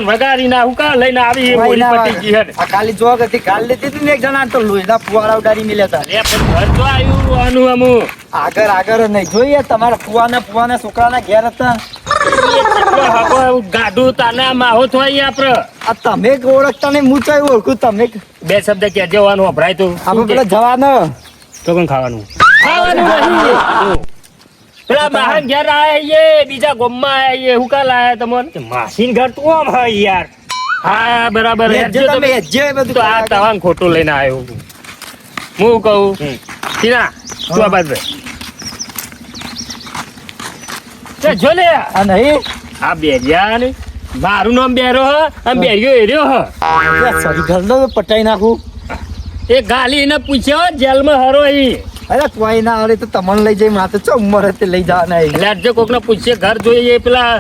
વગાડી ના હું કા લઈને આવી હોળી પટી ગઈ હે ખાલી જોગ હતી કાલ લેતી હતી ને એક જણા તો લોહીના ફુવારા ઉડાડી મિલ્યા હતા. એ પણ ઘર તો આવ્યું આનું અમુ આગળ નહીં જોઈએ તમારા ફુવાના છોકરાના ઘેર હતા. ગાડું તાના માહો થોય આપડે આ તમે ઓળખતા નહીં હું ચાઈ ઓળખું. તમે બે શબ્દ કે જવાનું વપરાય તો આપણે પેલા જવાનો તો કોણ ખાવાનું પેલા બહાર ઘેર આયા બીજા ગોમમાં આયા હું કા લાયા તમને માસીન ઘર તો આમ હોય યાર. હા બરાબર તો આ તવાન ખોટું લઈને આવ્યો હું કહું ટીના તું આ બાજુ જો લે આ નહીં આ બેરિયા ને મારું નામ બેરો હ અને બેરિયો એર્યો હ સોરી ઘરનો પટાઈ નાખું. એ ગાલી એને પૂછ્યો જેલમાં હરો અહીં. અરે કોઈ ના આવે તો તમને લઈ જઈ માથે ચો ઉંમર હતી લઈ જવાના. એટલે જો કોક ને પૂછીએ ઘર જોઈએ પેલા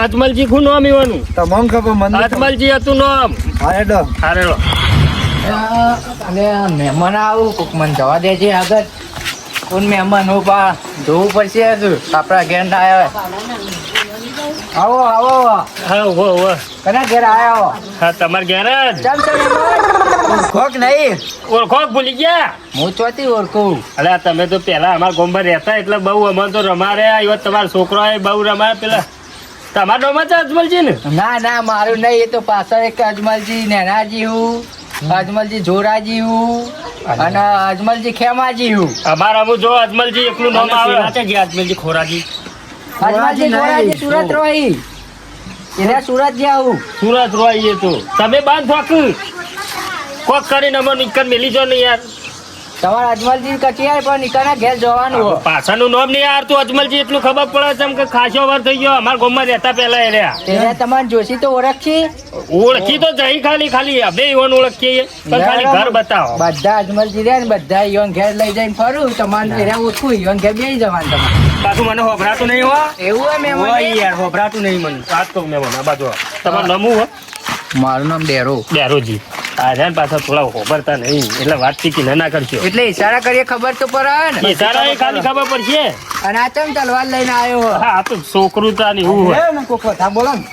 અજમલજી ખું નામ એવાનું તમને ખબર મને અજમલજી હતું નામ. હારેડો હારેડો અને મહેમાન આવું કોક મને જવા દેજે આગળ. કોણ મહેમાન હું પા જોવું પડશે આપણા ઘેર ના આવ્યા. આવો હા હો હો કના ઘેર આવ્યા હા તમારે ઘેર જ ચાલ ઓળખોક નહીં ઓળખો ભૂલી ગયા હું ચોથી ઓળખું. અરે તમે તો પેલા અમારા ગોમમાં રહેતા એટલે બહુ અમારે તો રમાડે આવ્યો તમારો છોકરો બહુ રમાડે પેલા તમારા ડોમાં છે અજમલજી ને. ના મારું નહીં. એ તો પાછળ એક અજમલજી નેનાજી હું અજમલજી જોરાજી હું અને અજમલજી ખેમાજી હું. અમારા હું જો અજમલજી એકલું નામ આવે અજમલજી ખોરાજી અજમલજી ખોરાજી સુરત રોહી એને સુરત જાઉં સુરત રોઈએ તો તમે બાંધ થોક કોક કરીને અમે નિકન મેલી જો ને યાર. તમારા અજમલજી કટિયાર પણ નિકાના ઘેર જવાનું પાછળનું નામ નહીં યાર. તું અજમલજી એટલું ખબર પડે છે કે ખાસો વાર થઈ ગયો અમારા ગામમાં રહેતા પહેલા એ રહ્યા. એને તમારે જોશી તો ઓળખી ઓળખી તો જઈ ખાલી હવે ઈવન ઓળખીએ પણ ખાલી ઘર બતાવો. બધા અજમલજી રહ્યા ને બધા ઈવન ઘેર લઈ જઈને ફરું તમારે એરા ઓછું ઈવન ઘેર બેસી જવાનું તમારે. પાછું મને હોભરાતું નહીં હો એવું હોય મહેમાન યાર હોભરાતું નહીં મને વાત કહું મહેમાન આ બાજુ તમારું નમું હો. મારું નામ ડેરોજી આ પાછા થોડા હોભરતા નહીં એટલે વાત ચીકી ના કરશો. એટલે ઈશારા કરીએ ખબર તો પડે ને. ઈશારા એ ખાલી ખબર પડશે. અને આ ચમ તલવાર લઈને આવ્યો. હા તો છોકરું તાની હું હોય ને કોક কথা બોલો ને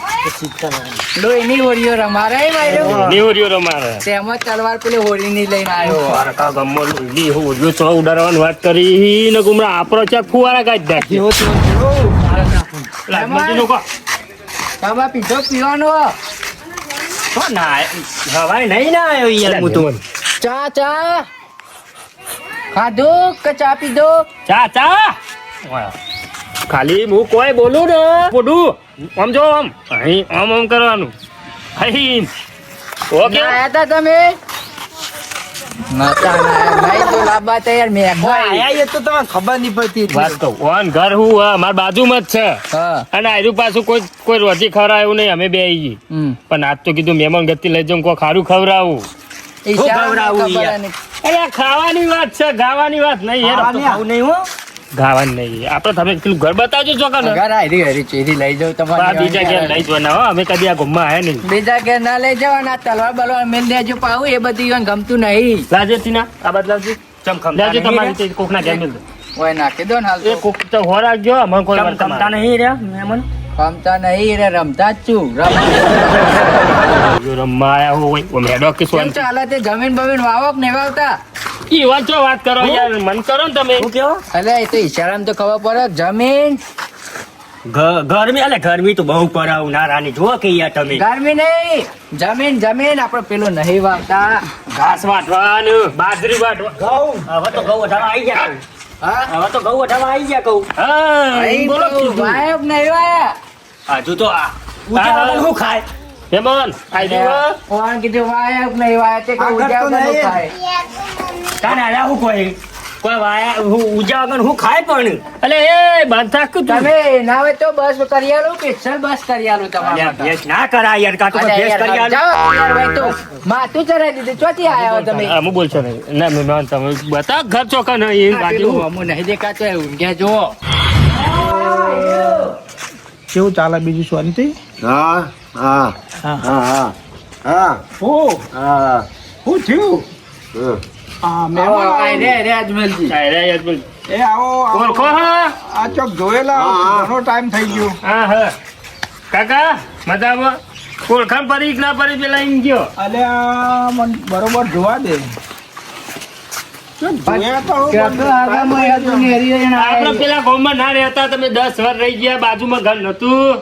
ડોઈની હોરીઓ રમારે માર્યો નિવરિયો રમારે તેમાં તલવાર પેલી હોરીની લઈને આવ્યો. પારકા ગમો લીલી હોજો તો ઉડાડવાની વાત કરી ને ગુમરા આપરો ચા ફુવારા કાઢ નાખી. લાગમજી નો કો બાબા પીધો પીવાનો ના હવાય નહીં ના આવ્યો યાર હું તો ચા ખાધું કે ચા પીધો ચા ખાલી હું કોઈ બોલું ને પોડું આમ જો આમ અહીં આમ કરવાનું અહીં ઓકે આયા તા તમે નતા ભાઈ તો લાંબા તૈયાર મેં આયા એ તો તમને ખબર નહીં પડતી. વાત કહું ઓન ઘર હું મારા બાજુમાં જ છે અને આજુ પાછું કોઈ રોજી ખવડાવ્યું નહીં અમે બે આવી પણ આજ તો કીધું મહેમાન ગતિ લઈ જાઉં કોઈ ખારું ખવડાવું ખાવાની વાત છે ગાવાની વાત નહીં ગાવાની નહીં આપડે તમે પેલું ઘર બતાવજો ચોકા લઈ જાવ તમારે બીજા ઘેર લઈ જવાના અમે કદી આ ગુમમાં આયા નહીં. બીજા ઘેર ના લઈ જવાના તલવાર બલવાર મેલ દેજો પાવું એ બધું ગમતું નહીં. લાજે તીના આ બાદ લાવજો ચમખમ લાજે તમારી કોકના ઘેર મેલ દો ઓય નાખી દો ને હાલ એ કોક તો હો રાખજો અમને કોઈ ગમતા નહીં રહ્યા મહેમાન રમતા નહીં રે રમતા જ છું રમવા આયા હોય ઓ મેડો કે સોન ચાલે તે જમીન બમીન વાવો કે નહીં વાવતા ઈ વાત જો વાત કરો યાર મન કરો ને તમે શું કહો અલે એ તો ઈશારામ તો ખબર પડે જમીન ગરમી અલે ગરમી તો બહુ પરાવ નારાની જો કે યાર તમે ગરમી નહીં જમીન આપણે પેલું નહીં વાવતા ઘાસ વાટવાનું બાજરી વાટવા હવે તો ઘઉં વઢાવા આવી ગયા હવે તો ઘઉં વઢાવા આવી ગયા કહું હા બોલો વાયબ નહીં વાયા હજુ તો આ શું ખાય હેમન ખાઈ દીવા કોણ કીધું વાયબ નહીં વાયા તે કહું ઉજાવ ખાય કાને આયા હું કોઈ વાયા હું ઉજા વગર હું ખાય પણ અલે એ બંધ થાક તમે ના હોય તો બસ કરી આલું સ્પેશિયલ બસ કરી આલું તમારે ભેસ ના કરાય યાર કાટો ભેસ કરી આલું યાર ભાઈ તો માથું ચરાઈ દીધું ચોથી આયા હો તમે હું બોલશો નહીં ના મહેમાન તમે બતા ઘર ચોકા નહીં બાજુ હું નહીં દેખાતો ઊંઘ્યા જુઓ કેવું ચાલે બીજું શાંતિ? હા હા હા હા હા હું થયું? અજમલજી એ આવો ઓળખો હા આ ચોક જોયેલા ઘણો ટાઈમ થઈ ગયો. હા કાકા મજામાં ઓળખાણ પડી કે ના પડી પેલા એમ ગયો અલ્યા મને બરોબર જોવા દે જોયા તો હું ક્યાં તો આગામાં યાદું ને હરિયણ આપણે આયા. પેલા ગામમાં ના રહેતા તમે 10 વાર રહી ગયા બાજુમાં ઘર નતું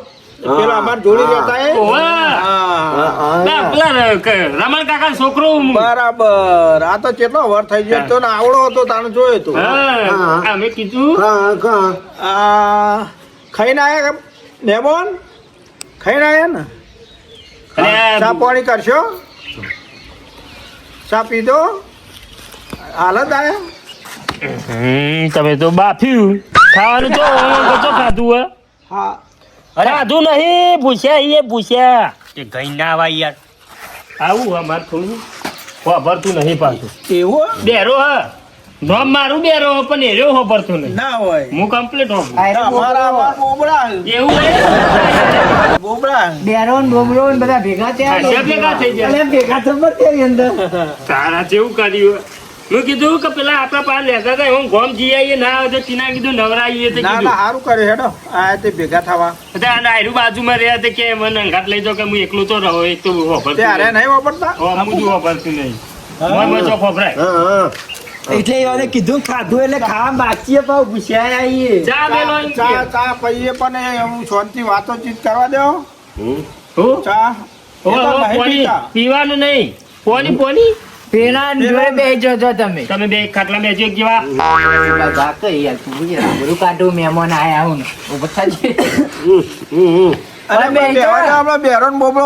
પેલા અમાર જોડી રહેતા એ ઓવા. હા. ના, પેલા રમણ કાકા છોકરો બરાબર આ તો કેટલો વર થઈ ગયો તો ને આવડો હતો તાણે જોયો તો હા અમે કીધું આ ખાઈને આયા કે મહેમાન ખાઈને આયા ને અરે ચા પાણી કરશો ચા પીધો હાલત આયા તમે તો બાફ્યું ખાવાનું તો કચો ખાધું હે હા અરે આધું નહીં પૂછ્યા કે ગઈ ના આવા યાર આવું અમાર થોડું વાપરતું નહીં પાછું એવું બેરો હ નોમ મારું બેરો હ, પણ એર્યો વાપરતું નહીં ના હોય હું કમ્પ્લીટ હોઉં આયરો અમારા બોબડા એવું હે બોબડા બેરો ને બોબરો ને બધા ભેગા થયા હા, છે ભેગા થઈ ગયા. અલે ભેગા તો મત તેરી અંદર તારા જેવું કર્યું મેં કીધું કે પેલા આપણા પાસે લેતા હતા હું ગોમ જઈ આવીએ ના આવે તો ટીના કીધું નવરાઈએ તે ના કીધું ના સારું કરે હેડો આ તે ભેગા થવા એટલે આ નાયરું બાજુમાં રહ્યા તે કે મને અંગાત લઈ જાઓ કે હું એકલું તો રહો એક તો વાપરતું ત્યારે નહીં. નહીં વાપરતા હું જ વાપરતું નહીં મોય મોય ચોક વપરાય એટલે એને કીધું ખાધું એટલે ખાવા બાકી પાવ પૂછ્યા આવીએ ચા મેલો એમ કે. ચા પીએ પણ હું શાંતિ વાતોચીત કરવા દો હું? ચા એ ઓ, તો ઓ, નહીં પોની, પીતા. પીવાનું નહીં પોની પેલા જોડે બેસી જજો તમે તમે બે ખાટલા બેસજો કેવા જાતો યાર તું બધું કાઢું મહેમાન આયા હું ને ઉભો થાજે. અરે બે બેહવા દે, આપણે બેરો ને બોબડો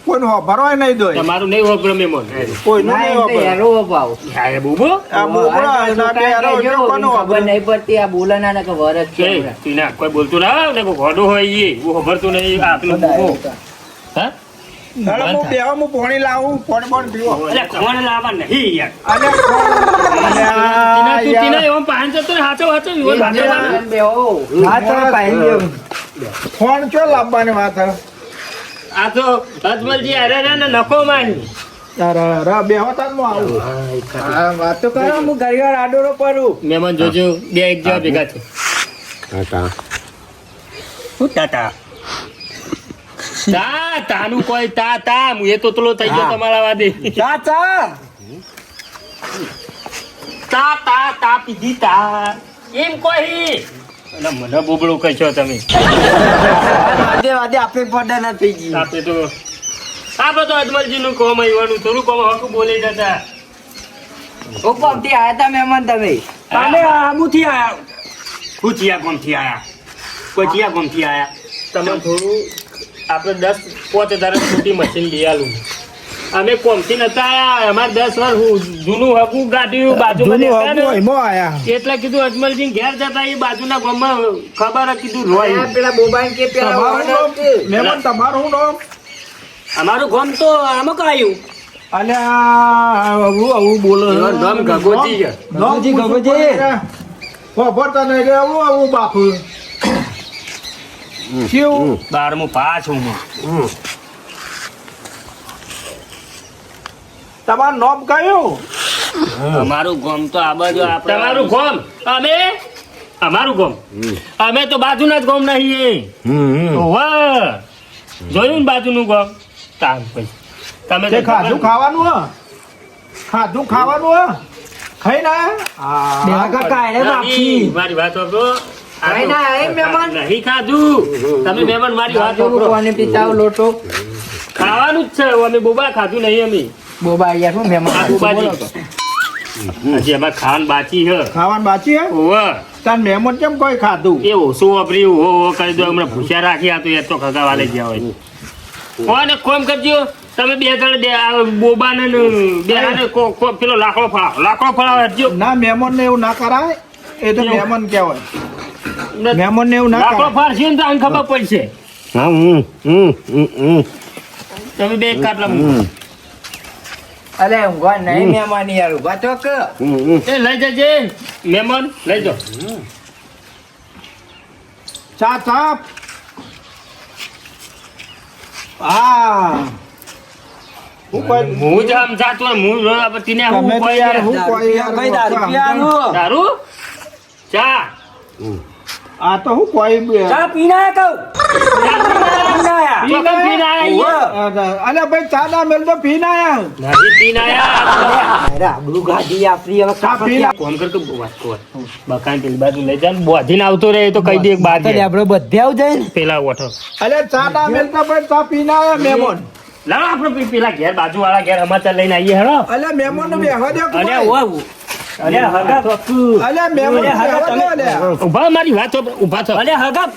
કોઈને વાપરવાય નહીં દો તમારું નહીં વાપરો મેમોન કોઈનું ના, નહીં એમ તો વાપરે હેરો ભાવ. હા બુબો આ બોબડા ના બેરો જો, જો કોનો ખબર વાપરે નહીં પડતી આ બોલાના ને કે વરસ છે એ તીના કોઈ બોલતું ના ને કોઈ ઘોડો હોય એ હું ખબરતું નહીં આ પેલું બુબો હા અરે હું બેહવા હું પાણી લાવું પાણી પણ પીવો એટલે કોણ લાવવા નહીં યાર અરે તીના તું તીના એવો પાંચ જતો ને હાચો હાચો એવો લાગે ના. બેહો. હા, તો પાઈ દેવું. ફોન ચો લાવવાની વાત હે? આ તો અજમલજી અરે રે ને નખો માની અરે બેહો તાર હું આવું હા, વાતો કરો હું ઘડીવાર આડોરો પરું મહેમાન જોજો બે એક જેવા ભેગા છે શું ટાટા તાનું કોઈ તા હું એ તોતલો થઈ ગયો તમારા વાદે ચા ચા તા પીધી તા એમ કોઈ અને મને બોબડું કહેશો તમે વાદે વાદે આપણે પડે ના થઈ ગઈ આપણે તો અજમલજી નું કોમ આવ્યું થોડું કોમ હકું બોલી જતા ઉપરથી આયા તા મહેમાન તમે અને આમુથી આયા હું ચિયા કોમથી આયા કોઈ ચિયા કોમથી આયા તમે થોડું આપણે 10-5 છૂટી મશીન લઈ આલું અમે કોમથી નતા આયા અમારે 10 વાર જૂનું હકું ગાડ્યું બાજુમાં જૂનું દેખાય ને. હતું એમાં આયા એટલે કીધું અજમલજી ઘેર જતા એ બાજુના ગામમાં ખબર હતી કીધું આ રોય પેલા બોબાઈન કે પેલા તમારું ઓર્ડર નામ? છે. મહેમાન તમારું નામ અમારું ગામ તો આમાં કયું અલ્યા આવું બોલો એનું નામ ગગોજી છે. ગગોજી, ગગોજી. વાપરતા નહીં રે આવું બાપુ કેવું 12મું પાસ હું તમારું નામ કયું અમારું ગામ તો આ બાજુ તમારું ગામ અમારું ગામ અમે તો બાજુના જ ગામ નહીં ઓવા જોયું ને બાજુનું ગામ તામ પછી તમે તે તો ખાધું ખાવાનું હે ખાધું ખાવાનું હે ખાઈ ના બે કાકા એને બાકી મારી વાત સાંભળો. આ ખાઈ તો ના આયા મહેમાન? નહીં ખાધું તમે મહેમાન મારી વાત સાંભળો. કોને પીતાવ લોટો ખાવાનું જ છે અમે બોબા ખાધું નહીં અમે બોબા યાર હું આ મહેમાન બોબાજી. બોલો તો. હજી અમારે ખાવાનું બાકી છે ખાવાનું બાચી હે ઓવા તાર મહેમાન કેમ કોઈ ખાધું એ ઓછું વાપર્યું હો કરી દો હમણાં ભૂસ્યા રાખી આ તો એ તો ખગાવા લઈ ગયા હોય કોને કોમ કરજો તમે બે જણ બોબાને ને બેહાને પેલો લાકડો ફળાવે હટજો. ના મહેમાન ને એવું ના કરાય એ તો એવું. મહેમાન કહેવાય મહેમાન ને એવું ના લાકડો કરાય ફાડશે ને તો આને ખબર પડશે તમે બે કાટલા મૂકો. અલે ઊંઘવા નહીં મહેમાન યાર ઉભા તો કે એ લઈ જજે મહેમાન લઈ જાઓ. ચા ચાપ હા હું કોઈ હું જ આમ જાતો હોય, હું રોજ આપણે તીને હું તમે તો કોઈ યાર યાર. હું કોઈ યાર દારૂ ચા આ તો હું કોઈ ચા પીના કહું પીના અલે ભાઈ ચા ના મેલ તો પી ના આયા. નહીં પીને આયા. અરે આબરૂ ગાડી આપણી હવે ચા પી ના. કોમ કર કે વાત કર. બકાન પેલી બાજુ લઈ જા ને બોધીને આવતો રહે તો કહી દે એક બાદ આપણે બધે આવ જાય ને પેલા ઓઠો. અલે ચા ના મેલ તો ભાઈ ચા પી ના આયા મહેમાન. લાવો આપણે પેલા ઘેર બાજુ વાળા ઘેર સમાચાર લઈને આવીએ હેડો. અલે મહેમાન ને બેહવા દે અરે કોઈ. ઓ અરે હગા ચોક્કુ. અલે મહેમાન ને બેહવા દે અલે. ઉભા મારી વાત સાંભળો, ઉભા થો. અરે હગા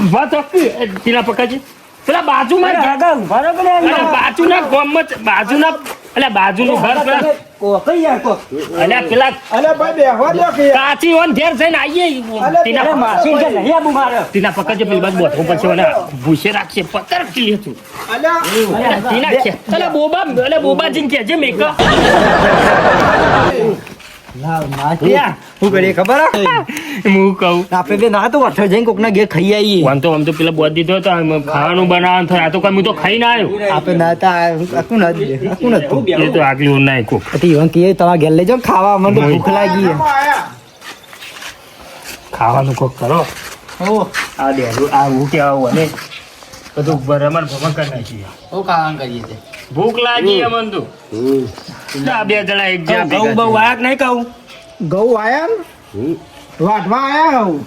ઉભા ચોક્કુ. પેલા પકડજે પેલા બાજુમાં હગા ઉભા રહો. અરે બાજુના ગામમાં બાજુના અલે બાજુનું ઘર પેલા કોકઈ યાર કોક અલે પેલા અલે ભાઈ બેહવા દે કે. કાચી ઓન ઘેર થઈને આવીએ. તીના માસી છે નહીં આબુ મારે તીના પકડજે પેલી બાજુ બોધો પછી ઓને ભૂસે રાખશે પતર કી હતું. અલે તીના કે અલે બોબાજીને કહેજે મેકા. ના માસ્યા હું કરીએ ખબર હું કહું આપણે બે ના તો અઠર જઈને કોકના ઘેર ખાઈ આવીએ આમ તો પેલા બોધ દીધો હતો આમ ખાવાનું બનાવવાનું થાય આ તો કઈ હું તો ખાઈને આવ્યો. આપણે ના તા આકું નથી એ તો આગલી ઓર નાય કોક અતી ઈવન કે તમારા ઘેર લઈ જાઓ ખાવા મને તો ભૂખ લાગી આયા. ખાવાનું કોક કરો. ઓ આ દેલું આ હું કે આવું અને બધું બરાબર ભમણ કરી નાખીએ. ઓ ખાવાનું કરીએ છે ભૂખ લાગી અમન તો આ બે જણા એક જ્યાં ભેગા બહુ વાયક નહીં કહું. ઘઉં આયા ને વાટવા આયા હું.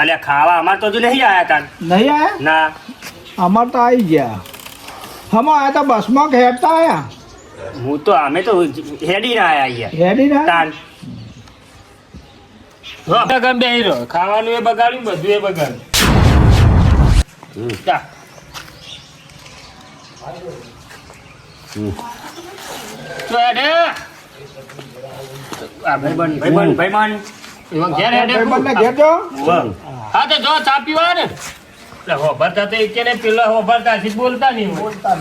અલ્યા ખાવા અમાર તો હજુ નહીં આયા કાન. નહીં આયા ના અમાર તો આવી ગયા. હમ આયા તો બસમાં કે હેડતા આયા. હું તો અમે તો હેડી ના આયા અહીંયા હેડી ના તાન ગમ બેહી રહ્યો. ખાવાનું એ બગાડ્યું બધું એ બગાડ્યું. જા. તો હેડે. આ ભાઈબંધ. એવા ઘેર હેડે. ભાઈબંધને ઘેર જો. હા તો જો ચા પીવા ને એટલે હોભરતા તો એક ને પેલા હોભરતા હજી બોલતા નહીં હોય.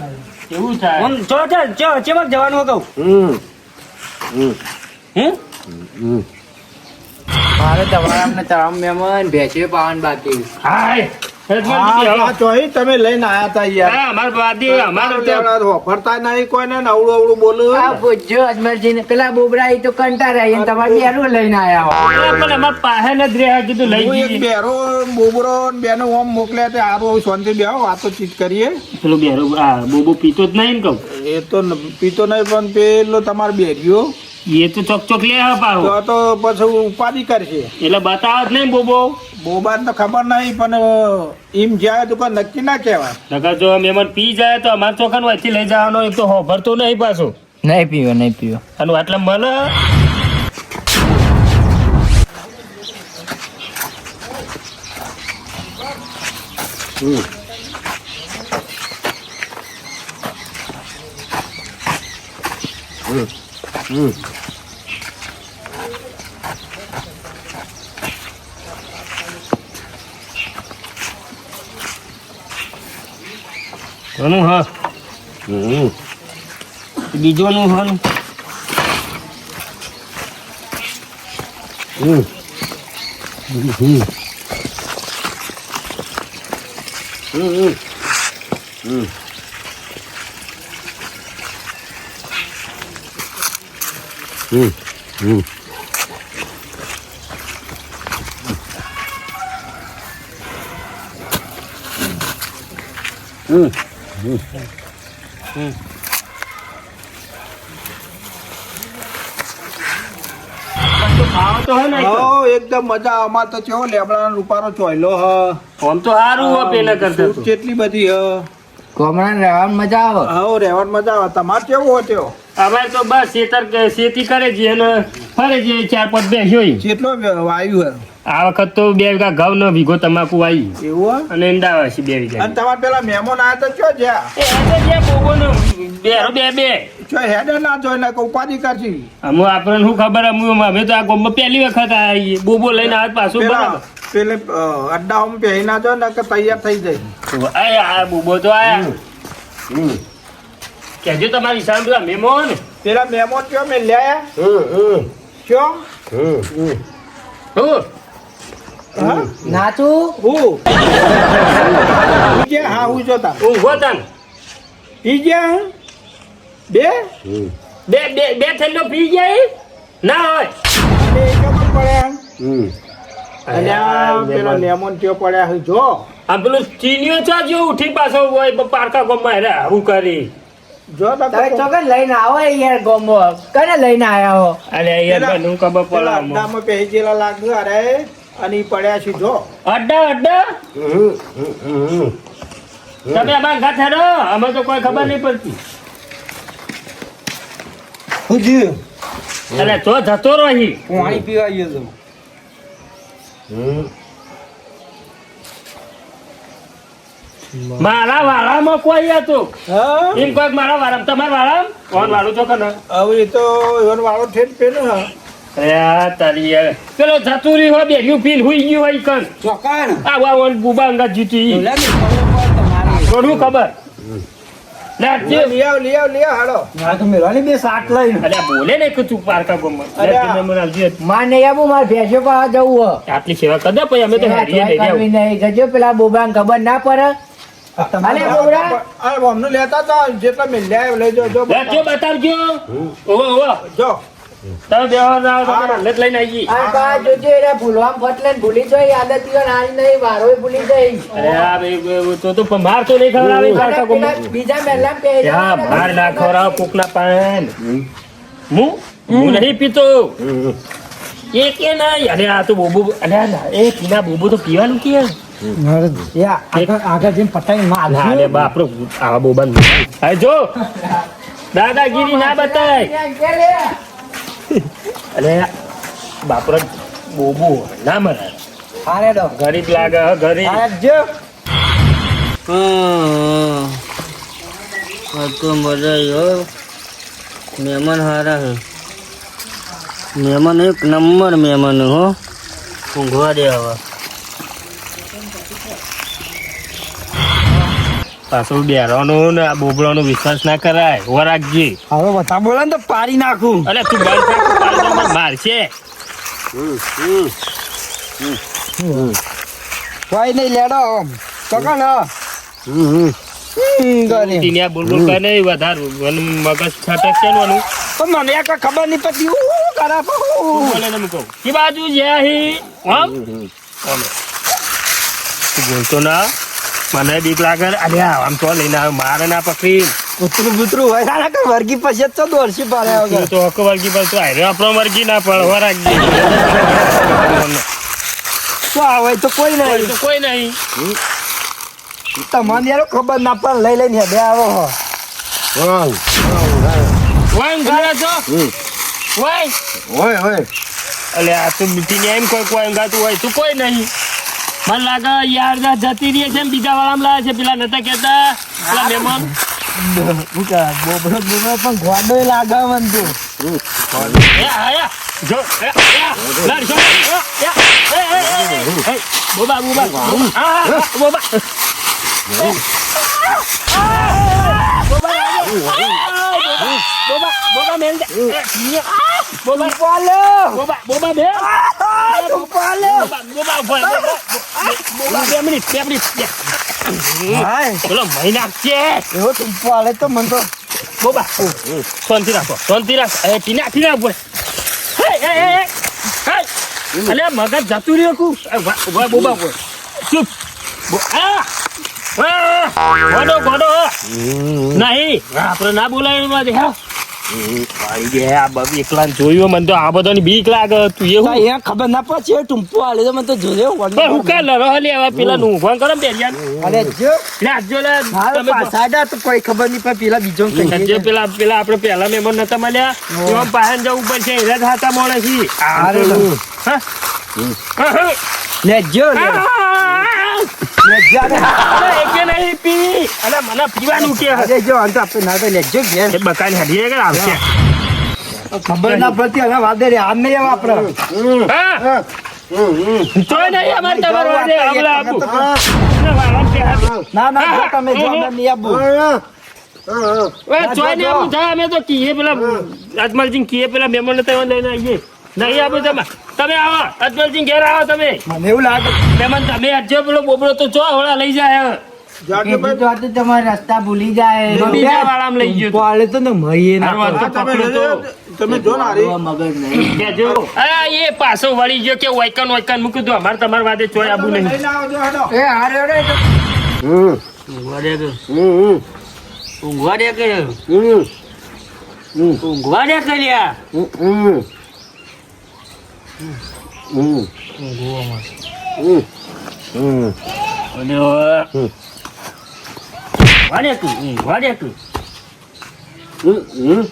એવું થાય. ચેમક જવાનું કહું મારે તમારા ચામ મહેમાન ભેંસે પાવન બાકી હાય. આ ચોહી તમે લઈને આયા તા યાર. અમાર બાદી અમાર તો ફરતા નહીં કોઈને ને અવળું અવળું બોલું. આ પૂછજો અજમરજી ને પેલા બોબડા ઈ તો કંટાળ્યા એને તમારે બેરું લઈને આયા હો પણ અમાર પાસે ન જ રહ્યા કીધું લઈ હું એક જઈએ. બેરો બોબરો ને બેનો ઓમ મોકલ્યા તે હારું શાંતિ બેહો વાતો ચીત કરીએ. પેલું બેરો આ બોબો પીતો જ નહીં ને કહું. એ તો પીતો નહીં પણ પેલો તમારે બેર્યો એ તો ચોક લે હા પાહો. તો પછી ઉપાધિ કરશે. એટલે બતાવો જ નહીં બોબો. બોબાને તો ખબર નહીં પણ એમ જાય તો કોઈ નક્કી ના કહેવાય. નકર જો મહેમાન પી જાય તો અમાર ચોકન વચ્ચે લઈ જવાનો એક તો હોભરતો નહીં પાછો. નહીં પીવો અને આટલા મને કોનું હા બીજોનું હા ખાવા તો હે ને હો એકદમ મજા. અમાર તો કેવો લેબડાનો રૂપારો ચોયલો હ. આમ તો સારું હો પેલા કરતા તો. કેટલી બધી હ. કોમણા રહેવાનું મજા આવે હો રહેવાનું મજા આવે. તમારે કેવું હોય તેવો? અમે તો બસ ખેતી કરે છે અને ફરે છે 4-5 બેસ્યો જેટલો વાયુ હે. આ વખત તો 2 વીઘા ઘઉં નો વીઘો તમાકુ આવી એવું હે? અને ઈંડા છે 2 વીઘા. અને તમારે પેલા મહેમાન આયા તો ચો જ્યાં એ એટલે જે બોબોનો બેરો બે ચો હેડે ના જોઈ ને ઉપાધિ કરશી. અમુ આપણને શું ખબર અમે તો આ ગામમાં પહેલી વખત આયા બોબો લઈને આજ પાછું બરાબર. પેલે અડ્ડાઓમાં પહેરી ના જો ને કે તૈયાર થઈ જાય. આ બોબો તો આયા કેજો તમારી સામે મહેમાન પેલા મહેમાન કયો મેં લ્યા કયો હું હા નાચું હું હા હું જોતા ઊંઘો તન ઈ ગયા બે બે થેલીઓ પી જાય ના હોય અને એક જ પડ્યા અને આ પેલા મહેમાન કયો પડ્યા છે જો આ પેલું ચીનીઓ ચા જેવું ઉઠી પાછો હોય પારકા ગોમમાં હેરે આવું કરી જો તો તમે ચોકન લઈને આવો યાર ગોમો કને લઈને આયા હો અરે યાર બનું ખબર પડે પેલા અડ્ડામાં પહેરી ગયેલા લાગે અરે અને ઈ પડ્યા છે જો અડ્ડા તમે અમારા ઘર હેરો અમે તો કોઈ ખબર નહીં પડતી અરે તો જતો રહી પાણી પીવા ગયો તો મારા વાળામાં કોઈ હતું હા એમ કોઈક મારા વાળા તમારા વાળા કોણ વાળું છો કે ના હવે એ તો એનો વાળો ઠેઠ પેલો હા અરે આ તારી યાર પેલો જતુરી હોય બેર્યું ફીલ હુઈ ગયું હોય કન ચોકન આ વા બુબા અંગા જીતી થોડું ખબર લે જે લઈ આવ હાલો ના તો મેળવાની બે શાક લઈને અરે બોલે ને કે તું પારકા ગોમમાં અરે આ. લે મને આવજે માં નહીં આવું મારે ભેંસો પર જવું હો આટલી સેવા કદા પછી અમે તો હેરીએ લઈ જાવ નહીં જજો પેલા બોબાને ખબર ના પડે અલે બોબડા આ અમને લેતા હતા જેટલા મેં લ્યા લઈ જો લે જો બતાવજો ઓવો ઓવો જો તમે બેહો ના તમે લત લઈને આવી આ બા જોજો એરા ભૂલવામ ફટલે ને ભૂલી જોઈ આદત ઈવન હારી નહીં વારોય ભૂલી જઈ અરે આ તો માર તો નહીં ખવડાવી પારકા અને ગોમમાં પેલા બીજા મહેલા પહેરી હા માર ના ખવડાવ કોકના પાન હું નહીં પીતો એ કે ના અરે આ તો બોબો અરે એ પીના બોબો તો પીવાનું કે આગળ જઈને પટાઈ માં ના અરે બાપરો આવા બોબા હા જો દાદાગીરી ના બતાય અરે બાપરો બોબો ના મરાય હારે ડો ગરીબ લાગે હે, ગરીબ જો તો મજા આવ્યો મહેમાન હારા હે મહેમાન એક નંબર મહેમાન હો ઊંઘવા દે હવે પાછું બેરાનો ને આ બોબડાનો વિશ્વાસ ના કરાય ઓ રાખજે હવે બતા બોલે ને તો પાડી નાખું અરે તું બંધ કર, તું પાડી દે, મને મારશે કોઈ નહીં લેડો ચોકન ટીનિયા બોલ કરે નહીં વધારે મને મગજ છટકશે ને આનું. પણ મને એક ખબર નહીં પડતી હું કરા તું બોલે ને હું કહું કે બાજુ જ્યાં હી આમ તું બોલતો ના મને બીક લાગે અરે આમ તો લઈને આવ્યો મારે ના પકડી કૂતરું બૂતરું હોય ના કે વર્ગી પછી તો દોરસી પાડે તું તો હક વર્ગી પર તું આયરો આપણો વર્ગી ના પડ હો રાખજે તો આવે તો કોઈ નહીં તો કોઈ નહીં તમને યાર ખબર ના પડે લઈ લઈને બે આવો હો વાંગ ઘરે છો વાંગ ઓય અલે આ તો મીઠીને એમ કોઈ અંગાતું હોય તું કોઈ નહીં મને લાગે યાર ના જતી રહી છે ને બીજા વાળામાં લાવે છે પેલા નતા કેતા પેલા મહેમાન બોબડો પણ ગોડો લાગે મન તું જો લડ જો બોબા બોબા બોબા મેલ દે બોબા પાલો બોબા બે પાલો બોબા 2 મિનિટ હાય બોલો મહિના છે એવો તું પાલે તો મન તો બોબા શાંતિ રાખો એ ટીના બોલ અલે મગજ જતું રહ્યો કુ બોબા બોલ ચૂપ ગોડો નહીં આપણે ના બોલાય એમાં હા ભાઈ બે આ બબી એકલા જોયું મને તો આ બધાની બીક લાગે તું એવું અહીંયા ખબર ના પડે ટુંપો આલે તો મને તો જોયો પણ હું કા લરો લે હવે પેલા નું ફોન કરો બેરિયાન અરે જો લે આજો લે તમે પાછા તો કોઈ ખબર નહીં પણ પેલા બીજો જે પેલા આપણે પહેલા મહેમાન નતા મળ્યા એમાં પાહન જવું પડશે એરા થાતા મોણે છી લેજો એકે નહીં પી અને મને પીવાનું કે અરે જો અંત આપણે ના તો લેજો ઘેર એ બકાની હડીએ કે આવશે ખબર ના પડતી હવે વાદે રે આમ નહીં વાપરો હા તોય નહીં અમાર તમારો વાદે હમલા આપું ના ના જો તમે જો અમે નહીં આપું ચોય ને આવું થાય અમે તો કીએ પેલા અજમલજી કીએ પેલા મહેમાન હતા લઈને આવીએ નહીં આપો તમે આવો અજમલજી ઘેર આવો તમે મને એવું લાગે મહેમાન તમે આજજો પેલો બોબડો તો ચો હવળા લઈ જાય જાતે એ તો આ તો તમારા રસ્તા ભૂલી જાય બીજા વાળામાં લઈ ગયો તો. પાલે તો ને મહીએ ના હારું, આ તો તમે પકડો તો. તમે જો ને હારી. મગજ નહીં કેજો. આ એ પાછો વળી ગયો કે વાયકન મૂકી દો અમારે તમારા વાદે ચોય આબુ નહીં. લઈને આવજો હેડો. એ હારે રે હમ ઊંઘવા દે કે હમ ઊંઘવા દે કે હમ ઊંઘવા દે કે લ્યા હમ હમ હમ હમ અને હવે ઊંઘવા દે કે ઊંઘવા દે કે હમ હમ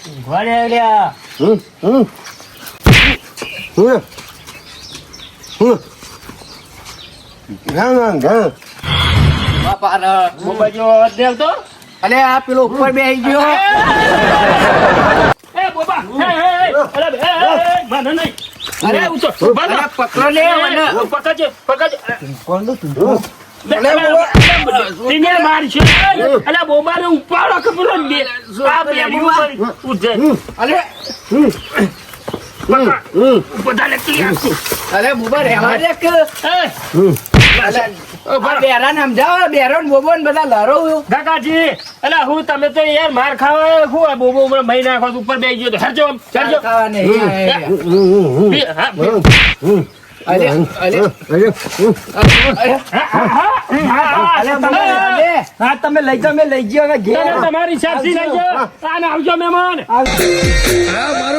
ઊંઘવા દે લ્યા બાપા બોબાજો દેવ તો. અલે આ પેલો ઉપર બેસી ગયો એ બોબા. માનો નહીં. અરે ઊંચો. ઉભા થા. અરે પકડો લે મને. પકડજો. કોણ તું તીને મારશે. અલા બોબાને ઉપાડો કે પેલો બે. આ બે ઉપર ઉઠે. અલે બધાને ક્લિયર. અરે બુબા રહેવા દે કે એ અલે આ બેરા નામ જાવ બેરો ને બોબો ને બધા લરો કાકાજી, અલા હું તમે તો યાર માર ખાવા હું આ બોબો હમણાં મહી નાખો છો, ઉપર બેસી ગયો તો હેરજો આમ, હેરજો. ખાવા નહીં હા, અલે અલે અલે બુબા રહેવા દે. હા તમે લઈ જાઓ મેં લઈ ગયો હવે ઘેર તમારી સાક્ષી લઈ જાઓ. આને આવજો મહેમાન. હા મારો